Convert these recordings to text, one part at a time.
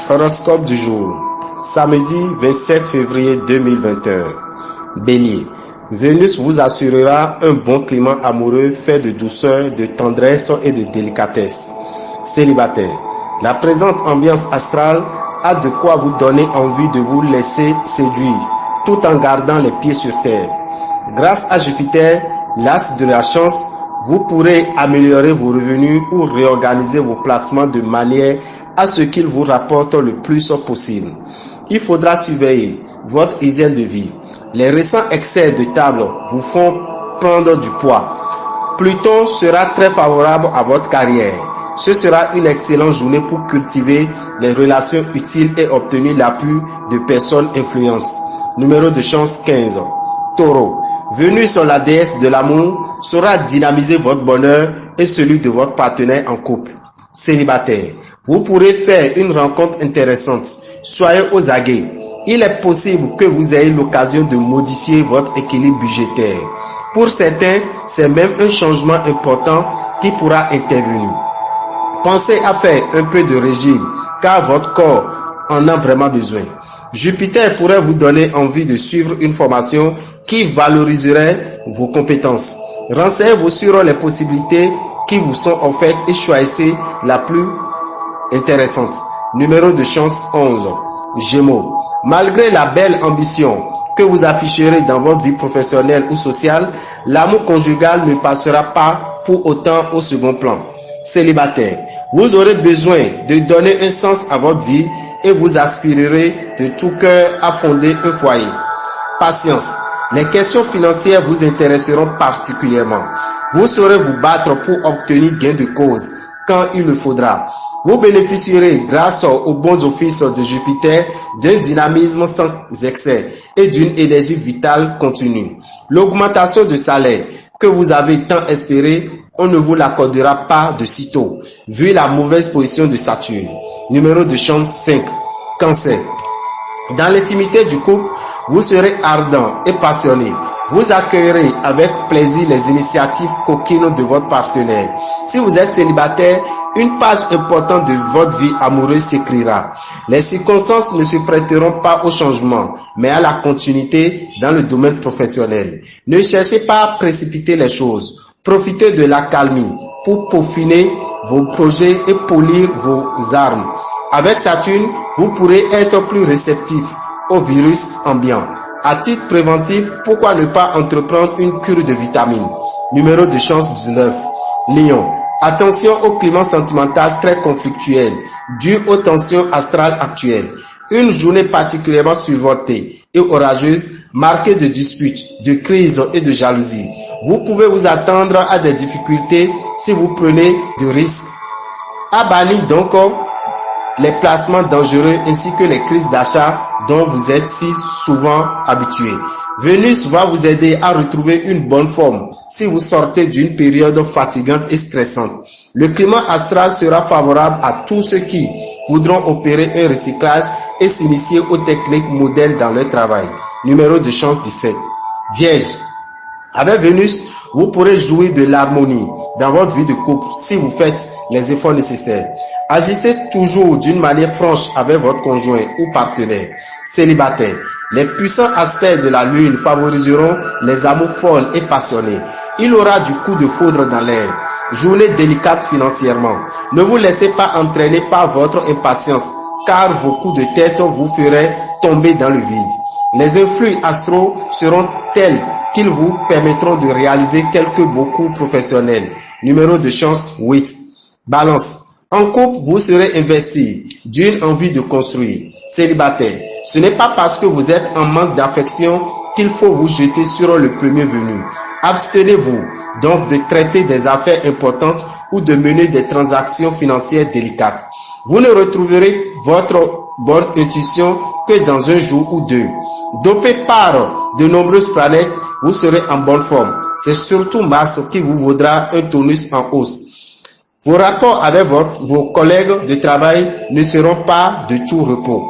Horoscope du jour, samedi 27 février 2021. Bélier, Vénus vous assurera un bon climat amoureux fait de douceur, de tendresse et de délicatesse. Célibataire, la présente ambiance astrale a de quoi vous donner envie de vous laisser séduire, tout en gardant les pieds sur terre. Grâce à Jupiter, l'astre de la chance, vous pourrez améliorer vos revenus ou réorganiser vos placements de manière à ce qu'ils vous rapportent le plus possible. Il faudra surveiller votre hygiène de vie. Les récents excès de table vous font prendre du poids. Pluton sera très favorable à votre carrière. Ce sera une excellente journée pour cultiver les relations utiles et obtenir l'appui de personnes influentes. Numéro de chance 15. Taureau, Vénus, la déesse de l'amour, saura dynamiser votre bonheur et celui de votre partenaire en couple. Célibataire, vous pourrez faire une rencontre intéressante. Soyez aux aguets. Il est possible que vous ayez l'occasion de modifier votre équilibre budgétaire. Pour certains, c'est même un changement important qui pourra intervenir. Pensez à faire un peu de régime, car votre corps en a vraiment besoin. Jupiter pourrait vous donner envie de suivre une formation qui valoriserait vos compétences. Renseignez-vous sur les possibilités qui vous sont offertes et choisissez la plus intéressante. Numéro de chance 11. Gémeaux, malgré la belle ambition que vous afficherez dans votre vie professionnelle ou sociale, l'amour conjugal ne passera pas pour autant au second plan. Célibataire, vous aurez besoin de donner un sens à votre vie et vous aspirerez de tout cœur à fonder un foyer. Patience, les questions financières vous intéresseront particulièrement. Vous saurez vous battre pour obtenir gain de cause quand il le faudra. Vous bénéficierez, grâce aux bons offices de Jupiter, d'un dynamisme sans excès et d'une énergie vitale continue. L'augmentation de salaire que vous avez tant espéré, on ne vous l'accordera pas de sitôt, vu la mauvaise position de Saturne. Numéro de chance 5. Cancer. Dans l'intimité du couple, vous serez ardent et passionné. Vous accueillerez avec plaisir les initiatives coquines de votre partenaire. Si vous êtes célibataire, une page importante de votre vie amoureuse s'écrira. Les circonstances ne se prêteront pas au changement, mais à la continuité dans le domaine professionnel. Ne cherchez pas à précipiter les choses. Profitez de l'accalmie pour peaufiner vos projets et polir vos armes. Avec Saturne, vous pourrez être plus réceptif au virus ambiant. À titre préventif, pourquoi ne pas entreprendre une cure de vitamines? Numéro de chance 19. Lion. Attention au climat sentimental très conflictuel, dû aux tensions astrales actuelles. Une journée particulièrement survoltée et orageuse, marquée de disputes, de crises et de jalousie. Vous pouvez vous attendre à des difficultés si vous prenez de risques. À bannir donc les placements dangereux ainsi que les crises d'achat dont vous êtes si souvent habitués. Vénus va vous aider à retrouver une bonne forme si vous sortez d'une période fatigante et stressante. Le climat astral sera favorable à tous ceux qui voudront opérer un recyclage et s'initier aux techniques modernes dans leur travail. Numéro de chance 17. Vierge. Avec Vénus, vous pourrez jouir de l'harmonie dans votre vie de couple si vous faites les efforts nécessaires. Agissez toujours d'une manière franche avec votre conjoint ou partenaire. Célibataire, les puissants aspects de la lune favoriseront les amours folles et passionnés. Il aura du coup de foudre dans l'air. Journée délicate financièrement. Ne vous laissez pas entraîner par votre impatience, car vos coups de tête vous feraient tomber dans le vide. Les influx astraux seront tels qu'ils vous permettront de réaliser quelques beaux coups professionnels. Numéro de chance 8. Balance. En couple, vous serez investi d'une envie de construire. Célibataire, ce n'est pas parce que vous êtes en manque d'affection qu'il faut vous jeter sur le premier venu. Abstenez-vous donc de traiter des affaires importantes ou de mener des transactions financières délicates. Vous ne retrouverez votre bonne intuition que dans un jour ou deux. Dopé par de nombreuses planètes, vous serez en bonne forme. C'est surtout Mars qui vous vaudra un tonus en hausse. Vos rapports avec vos collègues de travail ne seront pas de tout repos.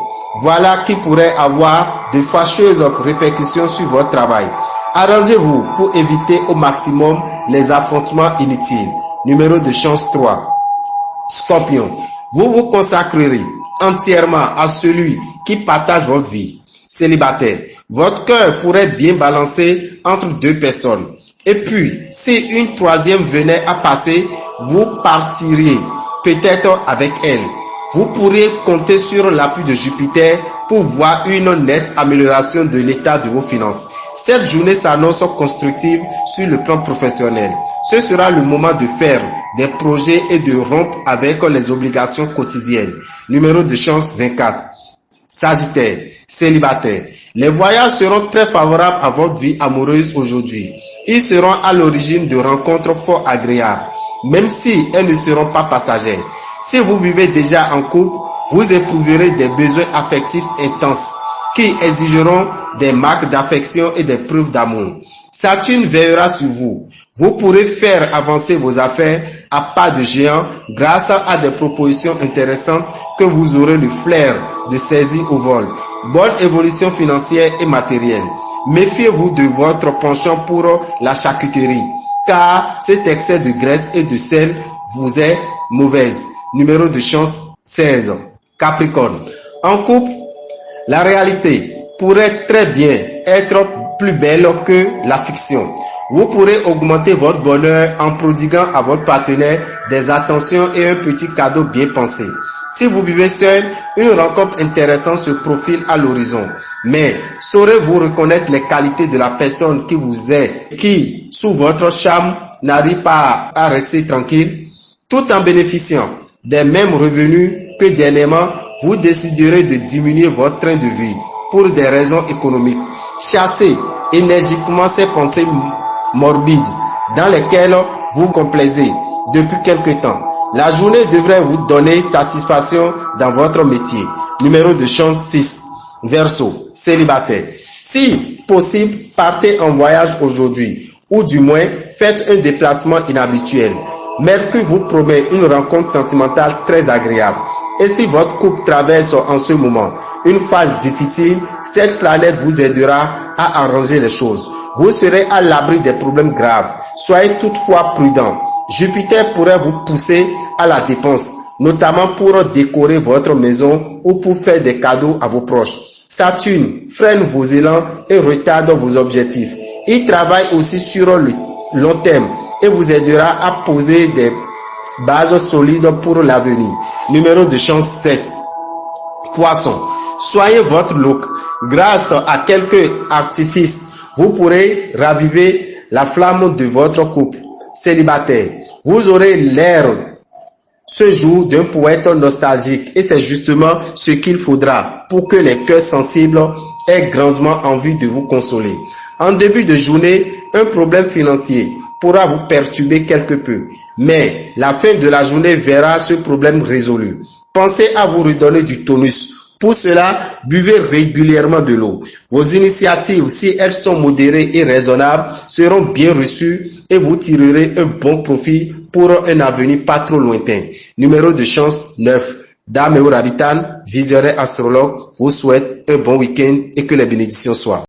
Voilà qui pourrait avoir de fâcheuses répercussions sur votre travail. Arrangez-vous pour éviter au maximum les affrontements inutiles. Numéro de chance 3. Scorpion. Vous vous consacrerez entièrement à celui qui partage votre vie. Célibataire, votre cœur pourrait bien balancer entre deux personnes. Et puis, si une troisième venait à passer, vous partiriez peut-être avec elle. Vous pourriez compter sur l'appui de Jupiter pour voir une nette amélioration de l'état de vos finances. Cette journée s'annonce constructive sur le plan professionnel. Ce sera le moment de faire des projets et de rompre avec les obligations quotidiennes. Numéro de chance 24. Sagittaire, célibataire. Les voyages seront très favorables à votre vie amoureuse aujourd'hui. Ils seront à l'origine de rencontres fort agréables, même si elles ne seront pas passagères. Si vous vivez déjà en couple, vous éprouverez des besoins affectifs intenses qui exigeront des marques d'affection et des preuves d'amour. Saturne veillera sur vous. Vous pourrez faire avancer vos affaires à pas de géant grâce à des propositions intéressantes que vous aurez le flair de saisir au vol. Bonne évolution financière et matérielle. Méfiez-vous de votre penchant pour la charcuterie, car cet excès de graisse et de sel vous est mauvaise. Numéro de chance 16. Capricorne. En couple, la réalité pourrait très bien être plus belle que la fiction. Vous pourrez augmenter votre bonheur en prodiguant à votre partenaire des attentions et un petit cadeau bien pensé. Si vous vivez seul, une rencontre intéressante se profile à l'horizon. Mais saurez-vous reconnaître les qualités de la personne qui vous est, qui, sous votre charme, n'arrive pas à rester tranquille? Tout en bénéficiant des mêmes revenus que dernièrement, vous déciderez de diminuer votre train de vie pour des raisons économiques. Chassez énergiquement ces pensées morbides dans lesquelles vous vous complaisez depuis quelque temps. La journée devrait vous donner satisfaction dans votre métier. Numéro de chance 6. Verseau, célibataire. Si possible, partez en voyage aujourd'hui ou du moins faites un déplacement inhabituel. Mercure vous promet une rencontre sentimentale très agréable. Et si votre couple traverse en ce moment une phase difficile, cette planète vous aidera à arranger les choses. Vous serez à l'abri des problèmes graves. Soyez toutefois prudent. Jupiter pourrait vous pousser à la dépense, notamment pour décorer votre maison ou pour faire des cadeaux à vos proches. Saturne freine vos élans et retarde vos objectifs. Il travaille aussi sur le long terme et vous aidera à poser des bases solides pour l'avenir. Numéro de chance 7. Poisson. Soyez votre look. Grâce à quelques artifices, vous pourrez raviver la flamme de votre couple. Célibataire. Vous aurez l'air ce jour d'un poète nostalgique et c'est justement ce qu'il faudra pour que les cœurs sensibles aient grandement envie de vous consoler. En début de journée, un problème financier pourra vous perturber quelque peu, mais la fin de la journée verra ce problème résolu. Pensez à vous redonner du tonus. Pour cela, buvez régulièrement de l'eau. Vos initiatives, si elles sont modérées et raisonnables, seront bien reçues et vous tirerez un bon profit pour un avenir pas trop lointain. Numéro de chance 9. Dame Rabitan, visionnaire astrologue, vous souhaite un bon week-end et que les bénédictions soient.